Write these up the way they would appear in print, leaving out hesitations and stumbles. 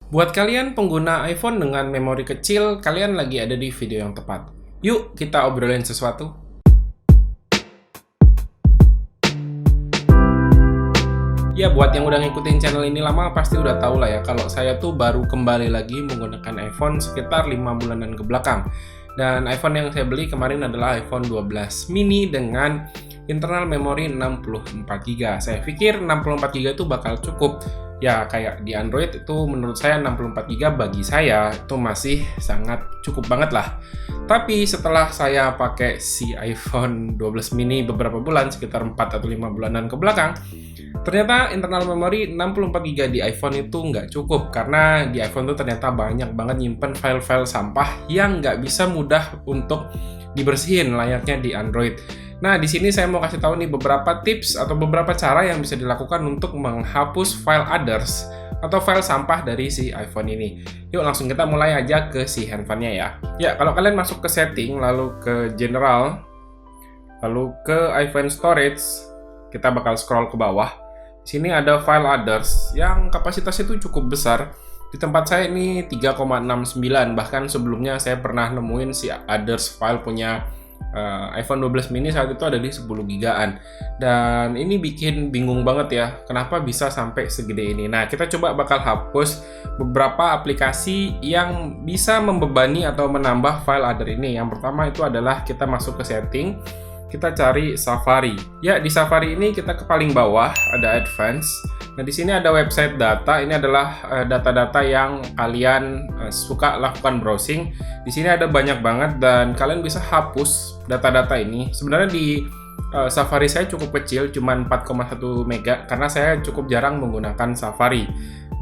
Buat kalian pengguna iPhone dengan memori kecil, kalian lagi ada di video yang tepat. Yuk kita obrolin sesuatu. Ya, buat yang udah ngikutin channel ini lama pasti udah tahu lah ya kalau saya tuh baru kembali lagi menggunakan iPhone sekitar 5 bulanan ke belakang. Dan iPhone yang saya beli kemarin adalah iPhone 12 mini dengan internal memori 64GB. Saya pikir 64GB itu bakal cukup. Ya, kayak di Android itu menurut saya 64GB bagi saya itu masih sangat cukup banget lah. Tapi setelah saya pakai si iPhone 12 mini beberapa bulan, sekitar 4 atau 5 bulanan ke belakang, ternyata internal memori 64GB di iPhone itu nggak cukup. Karena di iPhone itu ternyata banyak banget nyimpen file-file sampah yang nggak bisa mudah untuk dibersihin layaknya di Android. Nah, di sini saya mau kasih tahu nih beberapa tips atau beberapa cara yang bisa dilakukan untuk menghapus file others atau file sampah dari si iPhone ini. Yuk langsung kita mulai aja ke si handphonenya ya. Ya, kalau kalian masuk ke setting, lalu ke general, lalu ke iPhone storage, kita bakal scroll ke bawah. Di sini ada file others yang kapasitasnya itu cukup besar. Di tempat saya ini 3,69, bahkan sebelumnya saya pernah nemuin si others file punya iPhone 12 mini saat itu ada di 10 gigaan. Dan ini bikin bingung banget ya, kenapa bisa sampai segede ini. Nah, kita coba bakal hapus beberapa aplikasi yang bisa membebani atau menambah file other ini. Yang pertama itu adalah kita masuk ke setting, kita cari Safari. Ya, di Safari ini kita ke paling bawah ada Advanced. Nah, di sini ada website data. Ini adalah data-data yang kalian suka lakukan browsing. Di sini ada banyak banget dan kalian bisa hapus data-data ini. Sebenarnya di Safari saya cukup kecil, cuma 4,1 mega karena saya cukup jarang menggunakan Safari.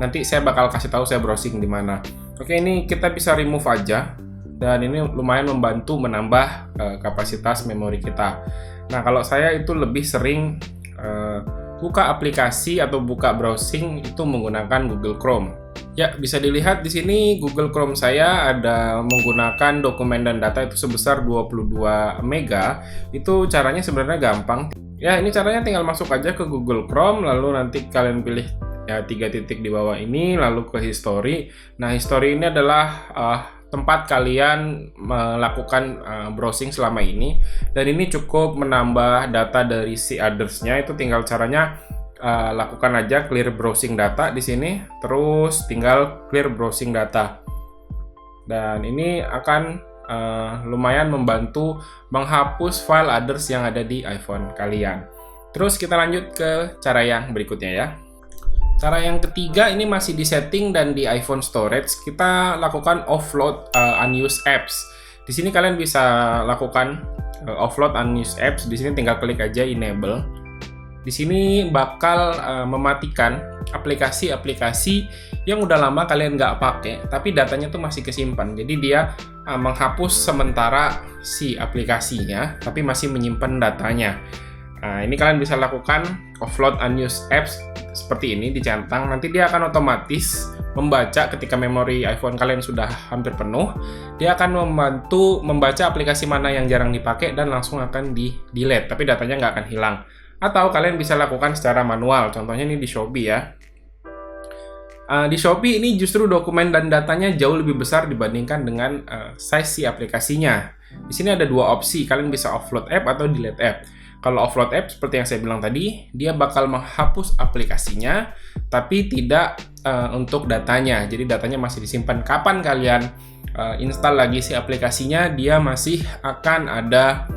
Nanti saya bakal kasih tahu saya browsing di mana. Oke, ini kita bisa remove aja. Dan ini lumayan membantu menambah kapasitas memori kita. Nah, kalau saya itu lebih sering buka aplikasi atau buka browsing itu menggunakan Google Chrome. Ya, bisa dilihat di sini Google Chrome saya ada menggunakan dokumen dan data itu sebesar 22 mega. Itu caranya sebenarnya gampang. Ya, ini caranya tinggal masuk aja ke Google Chrome, lalu nanti kalian pilih ya 3 titik di bawah ini, lalu ke history. Nah, history ini adalah tempat kalian melakukan browsing selama ini, dan ini cukup menambah data dari si others-nya. Itu tinggal caranya lakukan aja clear browsing data di sini, terus tinggal clear browsing data, dan ini akan lumayan membantu menghapus file others yang ada di iPhone kalian. Terus kita lanjut ke cara yang berikutnya ya. Cara yang ketiga ini masih di setting dan di iPhone storage, kita lakukan offload unused apps. Di sini kalian bisa lakukan offload unused apps. Di sini tinggal klik aja enable. Di sini bakal mematikan aplikasi-aplikasi yang udah lama kalian nggak pakai, tapi datanya tuh masih kesimpan. Jadi dia menghapus sementara si aplikasinya, tapi masih menyimpan datanya. Nah, ini kalian bisa lakukan offload unused apps seperti ini, dicentang. Nanti dia akan otomatis membaca ketika memori iPhone kalian sudah hampir penuh. Dia akan membantu membaca aplikasi mana yang jarang dipakai dan langsung akan di-delete, tapi datanya nggak akan hilang. Atau kalian bisa lakukan secara manual, contohnya ini di Shopee ya. Di Shopee ini justru dokumen dan datanya jauh lebih besar dibandingkan dengan size si aplikasinya. Di sini ada dua opsi, kalian bisa offload app atau delete app. Kalau offload app, seperti yang saya bilang tadi, dia bakal menghapus aplikasinya, tapi tidak untuk datanya. Jadi datanya masih disimpan. Kapan kalian install lagi si aplikasinya, dia masih akan ada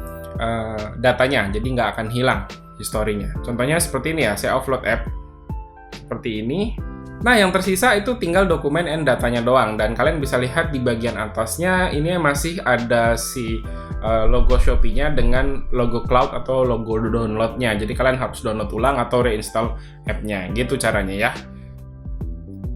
datanya, jadi nggak akan hilang historinya. Contohnya seperti ini ya, saya offload app seperti ini. Nah, yang tersisa itu tinggal dokumen and datanya doang. Dan kalian bisa lihat di bagian atasnya, ini masih ada si logo Shopee-nya dengan logo cloud atau logo download-nya. Jadi kalian harus download ulang atau reinstall app-nya. Gitu caranya ya.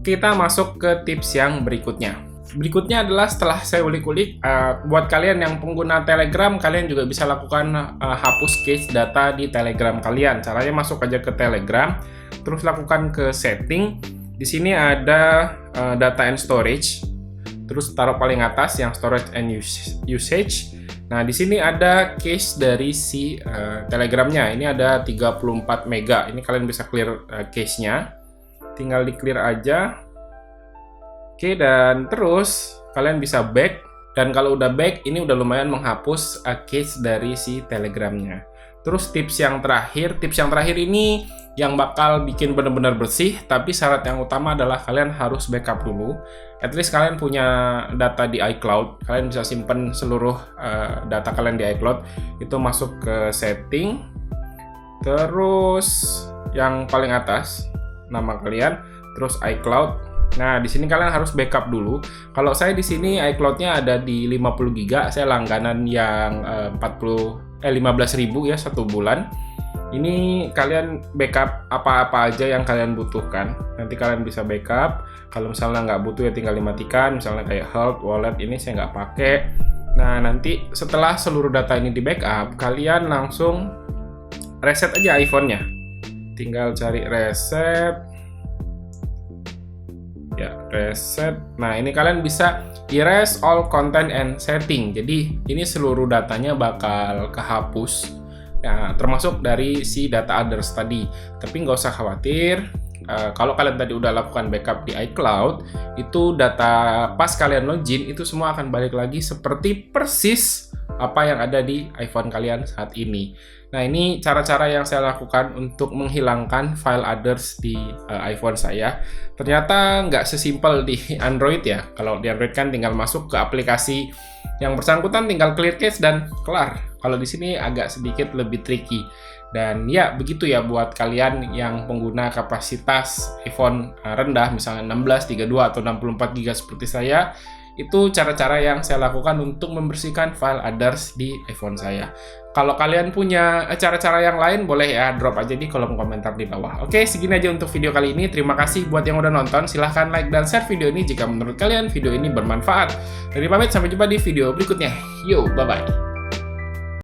Kita masuk ke tips yang berikutnya. Berikutnya adalah setelah saya ulik-ulik, buat kalian yang pengguna Telegram, kalian juga bisa lakukan hapus cache data di Telegram kalian. Caranya masuk aja ke Telegram, terus lakukan ke setting. Di sini ada data and storage, terus taruh paling atas yang storage and usage. Nah, di sini ada cache dari si Telegramnya. Ini ada 34 mega. Ini kalian bisa clear cache-nya. Tinggal di clear aja. Oke, dan terus kalian bisa back, dan kalau udah back ini udah lumayan menghapus cache dari si Telegramnya. Terus tips yang terakhir ini yang bakal bikin benar-benar bersih, tapi syarat yang utama adalah kalian harus backup dulu. At least kalian punya data di iCloud, kalian bisa simpen seluruh data kalian di iCloud. Itu masuk ke setting, terus yang paling atas nama kalian, terus iCloud. Nah, di sini kalian harus backup dulu. Kalau saya di sini iCloud-nya ada di 50 GB, saya langganan yang 15.000 ya 1 bulan. Ini kalian backup apa-apa aja yang kalian butuhkan. Nanti kalian bisa backup. Kalau misalnya nggak butuh ya tinggal dimatikan. Misalnya kayak health, wallet, ini saya nggak pakai. Nah, nanti setelah seluruh data ini di backup, kalian langsung reset aja iPhone-nya. Tinggal cari reset. Ya, reset. Nah, ini kalian bisa erase all content and setting. Jadi, ini seluruh datanya bakal kehapus. Ya, termasuk dari si data others tadi. Tapi nggak usah khawatir. Kalau kalian tadi udah lakukan backup di iCloud, itu data pas kalian login, itu semua akan balik lagi seperti persis apa yang ada di iPhone kalian saat ini. Nah, ini cara-cara yang saya lakukan untuk menghilangkan file others di iPhone saya. Ternyata nggak sesimpel di Android ya. Kalau di Android kan tinggal masuk ke aplikasi yang bersangkutan, tinggal clear cache dan kelar. Kalau di sini agak sedikit lebih tricky. Dan ya, begitu ya buat kalian yang pengguna kapasitas iPhone rendah, misalnya 16, 32, atau 64 GB seperti saya. Itu cara-cara yang saya lakukan untuk membersihkan file others di iPhone saya. Kalau kalian punya cara-cara yang lain, boleh ya drop aja di kolom komentar di bawah. Oke, segini aja untuk video kali ini. Terima kasih buat yang udah nonton. Silahkan like dan share video ini jika menurut kalian video ini bermanfaat. Dari pamit, sampai jumpa di video berikutnya. Yo, bye-bye.